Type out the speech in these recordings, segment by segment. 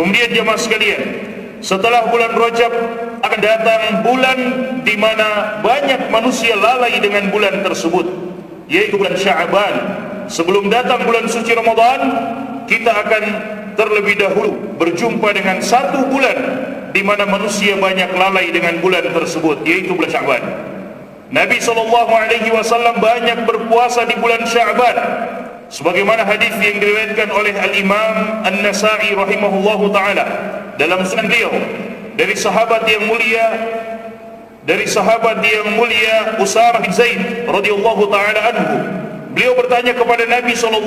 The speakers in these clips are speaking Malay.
Kemudian jemaah sekalian, setelah bulan Rajab akan datang bulan di mana banyak manusia lalai dengan bulan tersebut, yaitu bulan Sya'ban. Sebelum datang bulan suci Ramadan, kita akan terlebih dahulu berjumpa dengan satu bulan di mana manusia banyak lalai dengan bulan tersebut, yaitu bulan Sya'ban. Nabi SAW banyak berpuasa di bulan Sya'ban, sebagaimana hadis yang diriwayatkan oleh Al-Imam An-Nasa'i rahimahullahu ta'ala dalam sunan beliau dari sahabat yang mulia Usamah bin Zaid radhiyallahu ta'ala anhu. Beliau bertanya kepada Nabi SAW.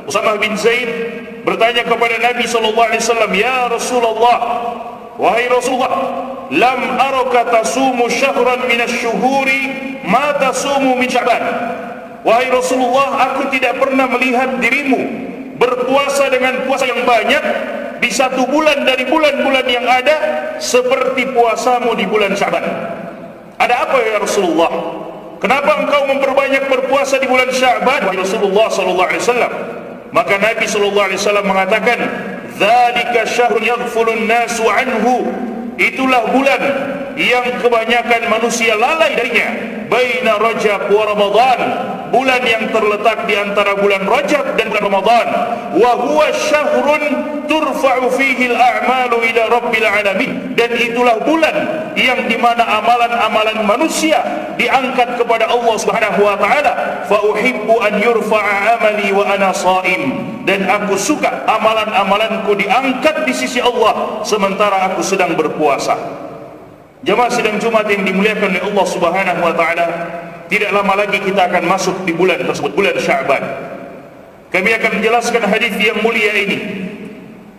Usamah bin Zaid bertanya kepada Nabi SAW, "Ya Rasulullah, wahai Rasulullah, lam araka tasumu syahran minasy-syuhuri ma tasumu min Sya'ban." Wahai Rasulullah, aku tidak pernah melihat dirimu berpuasa dengan puasa yang banyak di satu bulan dari bulan-bulan yang ada seperti puasamu di bulan Sya'ban. Ada apa ya Rasulullah? Kenapa engkau memperbanyak berpuasa di bulan Sya'ban, wahai Rasulullah sallallahu alaihi wasallam? Maka Nabi sallallahu alaihi wasallam mengatakan, "Dzalika syahrun yaghfulun nasu anhu." Itulah bulan yang kebanyakan manusia lalai darinya. Baina Rajab wa Ramadan, bulan yang terletak di antara bulan Rajab dan bulan Ramadan. Wa huwa syahrun turfa'u fihi al-a'malu ila rabbil alamin. Dan itulah bulan yang dimana amalan-amalan manusia diangkat kepada Allah Subhanahu wa taala. Fa uhibbu an yurfa'a amali wa ana sha'im. Dan aku suka amalan-amalanku diangkat di sisi Allah sementara aku sedang berpuasa. Jemaah sidang Jumat yang dimuliakan oleh Allah Subhanahu wa taala, tidak lama lagi kita akan masuk di bulan tersebut, bulan Sya'ban. Kami akan menjelaskan hadis yang mulia ini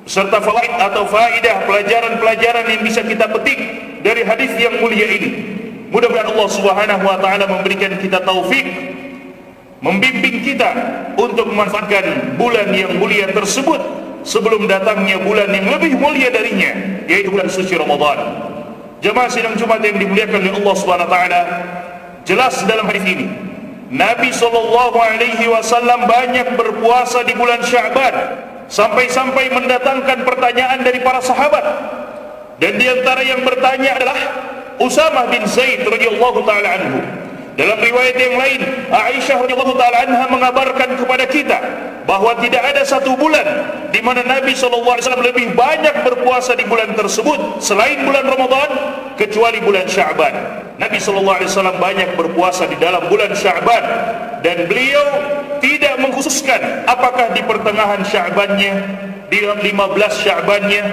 serta fawaid atau faidah, pelajaran-pelajaran yang bisa kita petik dari hadis yang mulia ini. Mudah-mudahan Allah Subhanahu wa taala memberikan kita taufik, membimbing kita untuk memanfaatkan bulan yang mulia tersebut sebelum datangnya bulan yang lebih mulia darinya, yaitu bulan suci Ramadan. Jemaah sidang Jumat yang dimuliakan oleh Allah Subhanahu wa taala, jelas dalam hadis ini Nabi SAW banyak berpuasa di bulan Sya'ban, sampai-sampai mendatangkan pertanyaan dari para sahabat. Dan di antara yang bertanya adalah Usamah bin Zaid radhiyallahu taala anhu. Dalam riwayat yang lain, Aisyah radhiyallahu taala anha mengabarkan kepada kita bahwa tidak ada satu bulan di mana Nabi SAW lebih banyak berpuasa di bulan tersebut selain bulan Ramadan kecuali bulan Sya'ban. Nabi SAW banyak berpuasa di dalam bulan Sya'ban, dan beliau tidak mengkhususkan apakah di pertengahan Sya'bannya, di 15 Sya'bannya,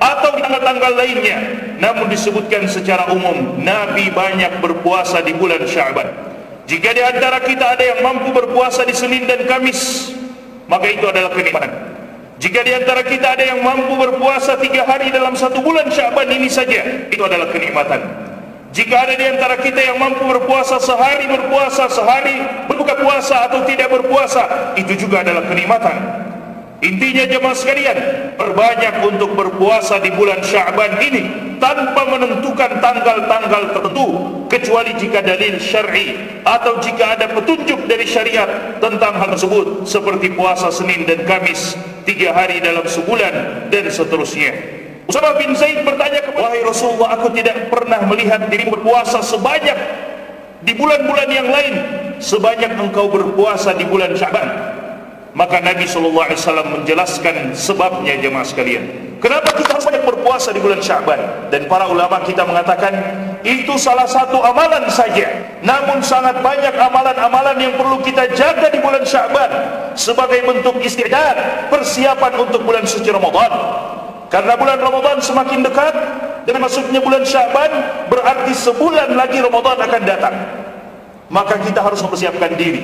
atau di tanggal-tanggal lainnya. Namun disebutkan secara umum Nabi banyak berpuasa di bulan Sya'ban. Jika di antara kita ada yang mampu berpuasa di Senin dan Kamis, maka itu adalah kenikmatan. Jika di antara kita ada yang mampu berpuasa 3 hari dalam satu bulan Sya'ban ini saja, itu adalah kenikmatan. Jika ada di antara kita yang mampu berpuasa sehari berbuka puasa atau tidak berpuasa, itu juga adalah kenikmatan. Intinya jemaah sekalian, perbanyak untuk berpuasa di bulan Sya'ban ini tanpa menentukan tanggal-tanggal tertentu, kecuali jika dalil syar'i atau jika ada petunjuk dari syariat tentang hal tersebut, seperti puasa Senin dan Kamis 3 hari dalam sebulan dan seterusnya. Usamah bin Zaid bertanya kepada, "Wahai Rasulullah, aku tidak pernah melihat dirimu berpuasa sebanyak di bulan-bulan yang lain sebanyak engkau berpuasa di bulan Sya'ban." Maka Nabi SAW menjelaskan sebabnya jemaah sekalian. Kenapa kita harus banyak berpuasa di bulan Sya'ban? Dan para ulama kita mengatakan itu salah satu amalan saja, namun sangat banyak amalan-amalan yang perlu kita jaga di bulan Sya'ban sebagai bentuk istidad, persiapan untuk bulan suci Ramadan. Karena bulan Ramadan semakin dekat dengan masuknya bulan Sya'ban, berarti sebulan lagi Ramadan akan datang. Maka kita harus mempersiapkan diri,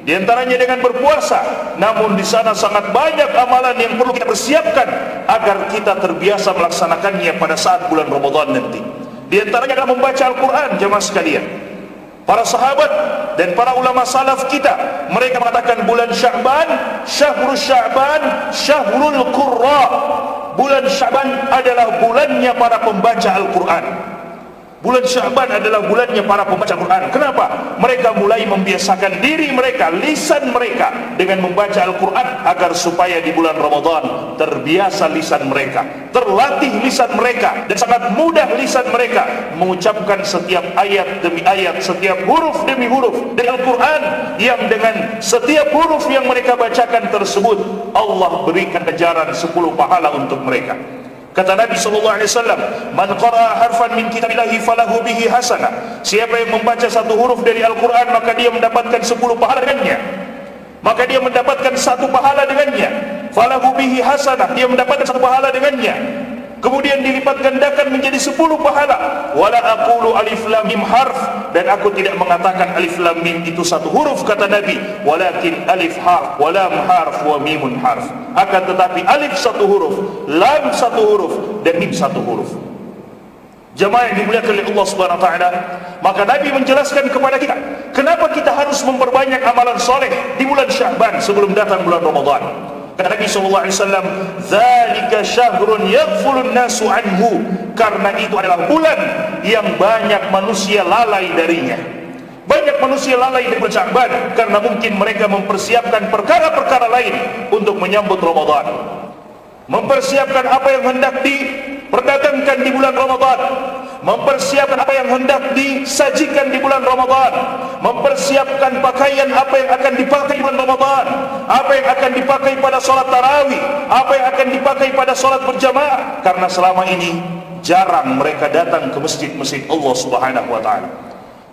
di antaranya dengan berpuasa. Namun di sana sangat banyak amalan yang perlu kita persiapkan agar kita terbiasa melaksanakannya pada saat bulan Ramadan nanti. Di antaranya adalah membaca Al-Quran. Jemaah sekalian, para sahabat dan para ulama salaf kita, mereka mengatakan bulan Sya'ban, syahrul qurra. Bulan Sya'ban adalah bulannya para pembaca Al-Quran. Bulan Sya'ban adalah bulannya para pembaca Quran. Kenapa? Mereka mulai membiasakan diri mereka, lisan mereka dengan membaca Al-Quran, agar supaya di bulan Ramadan terbiasa lisan mereka, terlatih lisan mereka, dan sangat mudah lisan mereka mengucapkan setiap ayat demi ayat, setiap huruf demi huruf dari Al-Quran, yang dengan setiap huruf yang mereka bacakan tersebut Allah berikan ganjaran 10 pahala untuk mereka. Kata Nabi SAW, "Man qara'a harfan min kitabillahi falahu bihi hasanah." Siapa yang membaca satu huruf dari Al-Quran, maka dia mendapatkan 10 pahala dengannya. Maka dia mendapatkan 1 pahala dengannya. Falahu bihi hasanah, dia mendapatkan 1 pahala dengannya. Kemudian dilipat gandakan menjadi 10 pahala. Wala aqulu alif lam mim harf, dan aku tidak mengatakan alif lam mim itu 1 huruf, kata Nabi, walakin alif harf, wa lam harf, wa mimun harf. Akan tetapi alif 1 huruf, lam 1 huruf, dan mim 1 huruf. Jemaah yang dimuliakan oleh Allah Subhanahu wa taala, maka Nabi menjelaskan kepada kita kenapa kita harus memperbanyak amalan soleh di bulan Sya'ban sebelum datang bulan Ramadan. Kata Nabi SAW, "Dzalika syahrun yaghfulun nasu anhu." Karena itu adalah bulan yang banyak manusia lalai darinya. Banyak manusia lalai dari bulan Sya'ban karena mungkin mereka mempersiapkan perkara-perkara lain untuk menyambut Ramadan. Mempersiapkan apa yang hendak diperdagangkan di bulan Ramadan, mempersiapkan apa yang hendak disajikan di bulan Ramadan, mempersiapkan pakaian apa yang akan dipakai di bulan Ramadan, apa yang akan dipakai pada sholat tarawih, apa yang akan dipakai pada sholat berjamaah, karena selama ini jarang mereka datang ke masjid-masjid Allah Subhanahu wa ta'ala.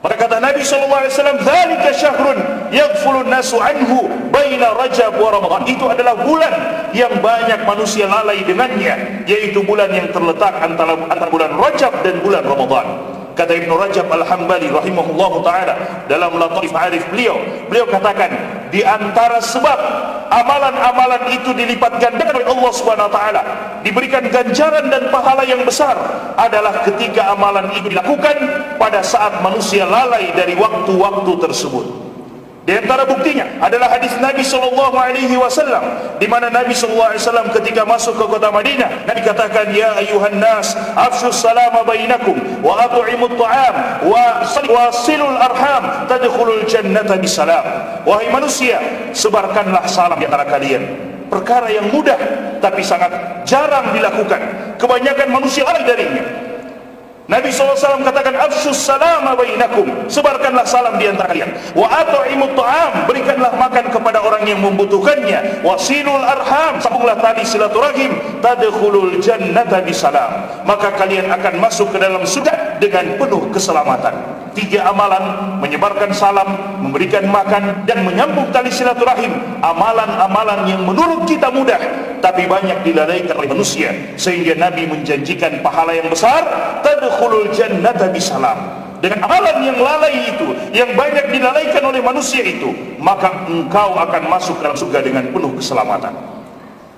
Maka kata Nabi SAW, "Dzalika syahrun yaghfulun nasu anhu baina Rajab wa Ramadan." Itu adalah bulan yang banyak manusia lalai dengannya, yaitu bulan yang terletak antara bulan Rajab dan bulan Ramadan. Kata Ibnu Rajab Al-Hambali rahimahullahu ta'ala dalam Lataif Ma'arif beliau katakan, di antara sebab amalan-amalan itu dilipat gandakan oleh Allah Subhanahu wa taala, diberikan ganjaran dan pahala yang besar, adalah ketika amalan itu dilakukan pada saat manusia lalai dari waktu-waktu tersebut. Di antara buktinya adalah hadis Nabi SAW, di mana Nabi SAW ketika masuk ke kota Madinah, Nabi katakan, "Ya ayuhan nas, afshus salama bainakum wa at'imut ta'am wa wasilul arham tadkhulul jannata bisalam." Wahai manusia, sebarkanlah salam di antara kalian. Perkara yang mudah tapi sangat jarang dilakukan. Kebanyakan manusia lalai darinya. Nabi SAW katakan, "Afshus salama bainakum," sebarkanlah salam di antara kalian. "Wa at'imut ta'am," berikanlah makan kepada orang yang membutuhkannya. "Wasilul arham," sambunglah tali silaturahim. "Tadkhulul jannata bisalam," maka kalian akan masuk ke dalam surga dengan penuh keselamatan. 3 amalan: menyebarkan salam, memberikan makan, dan menyambung tali silaturahim. Amalan-amalan yang menurut kita mudah tapi banyak dilalaikan oleh manusia, sehingga Nabi menjanjikan pahala yang besar, tadkhulul jannata bisalam. Dengan amalan yang lalai itu, yang banyak dilalaikan oleh manusia itu, maka engkau akan masuk dalam surga dengan penuh keselamatan.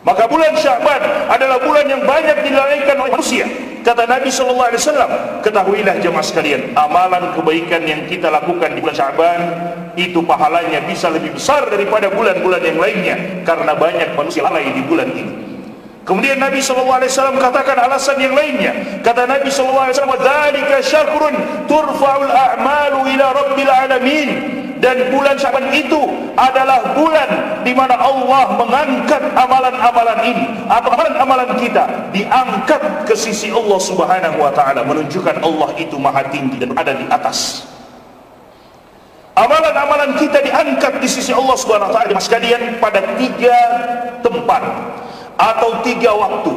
Maka bulan Sya'ban adalah bulan yang banyak dilalaikan oleh manusia. Kata Nabi SAW, ketahuilah jemaah sekalian, amalan kebaikan yang kita lakukan di bulan Sya'ban itu pahalanya bisa lebih besar daripada bulan-bulan yang lainnya, karena banyak manusia lalai di bulan ini. Kemudian Nabi SAW katakan alasan yang lainnya. Kata Nabi SAW, "Dzalika syahrun turfa'ul a'malu ila rabbil alamin." Dan bulan Sya'ban itu adalah bulan di mana Allah mengangkat amalan-amalan ini, atau amalan-amalan kita diangkat ke sisi Allah Subhanahu wa taala, menunjukkan Allah itu maha tinggi dan ada di atas. Amalan-amalan kita diangkat di sisi Allah Subhanahu wa taala sekalian pada 3 tempat atau 3 waktu.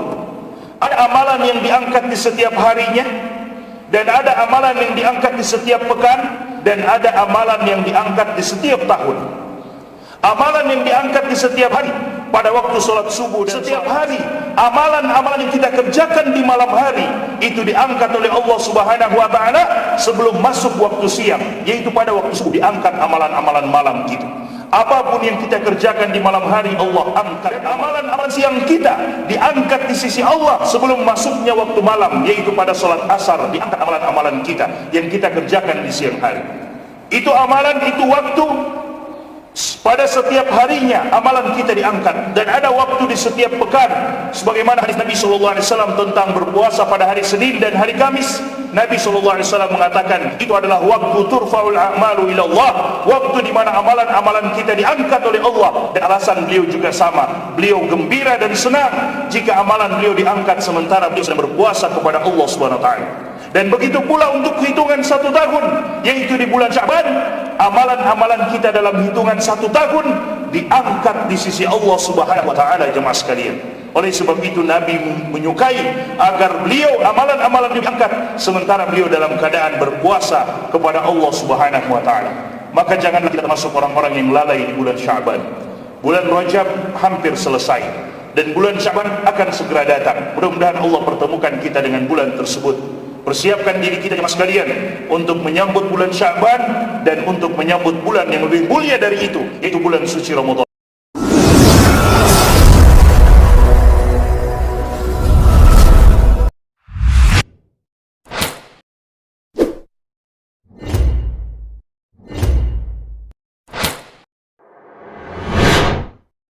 Ada amalan yang diangkat di setiap harinya, dan ada amalan yang diangkat di setiap pekan, dan ada amalan yang diangkat di setiap tahun. Amalan yang diangkat di setiap hari pada waktu sholat subuh, dan setiap hari amalan-amalan yang kita kerjakan di malam hari itu diangkat oleh Allah Subhanahu wa taala sebelum masuk waktu siang, yaitu pada waktu subuh diangkat amalan-amalan malam kita. Apapun yang kita kerjakan di malam hari Allah angkat. Amalan-amalan siang kita diangkat di sisi Allah sebelum masuknya waktu malam, yaitu pada sholat asar diangkat amalan-amalan kita yang kita kerjakan di siang hari. Itu amalan, itu waktu pada setiap harinya amalan kita diangkat, dan ada waktu di setiap pekan sebagaimana hadis Nabi SAW tentang berpuasa pada hari Senin dan hari Kamis. Nabi SAW mengatakan itu adalah waktu turfa'ul a'malu ila Allah, waktu di mana amalan-amalan kita diangkat oleh Allah. Dan alasan beliau juga sama, beliau gembira dan senang jika amalan beliau diangkat sementara beliau sedang berpuasa kepada Allah Subhanahu wa taala. Dan begitu pula untuk hitungan 1 tahun, yaitu di bulan Sya'ban, amalan-amalan kita dalam hitungan 1 tahun diangkat di sisi Allah Subhanahu wa taala, jemaah sekalian. Oleh sebab itu Nabi menyukai agar beliau amalan-amalan diangkat sementara beliau dalam keadaan berpuasa kepada Allah Subhanahu wa taala. Maka janganlah kita termasuk orang-orang yang lalai di bulan Sya'ban. Bulan Rajab hampir selesai dan bulan Sya'ban akan segera datang. Mudah-mudahan Allah pertemukan kita dengan bulan tersebut. Persiapkan diri kita jemaah sekalian untuk menyambut bulan Sya'ban dan untuk menyambut bulan yang lebih mulia dari itu, yaitu bulan suci Ramadan.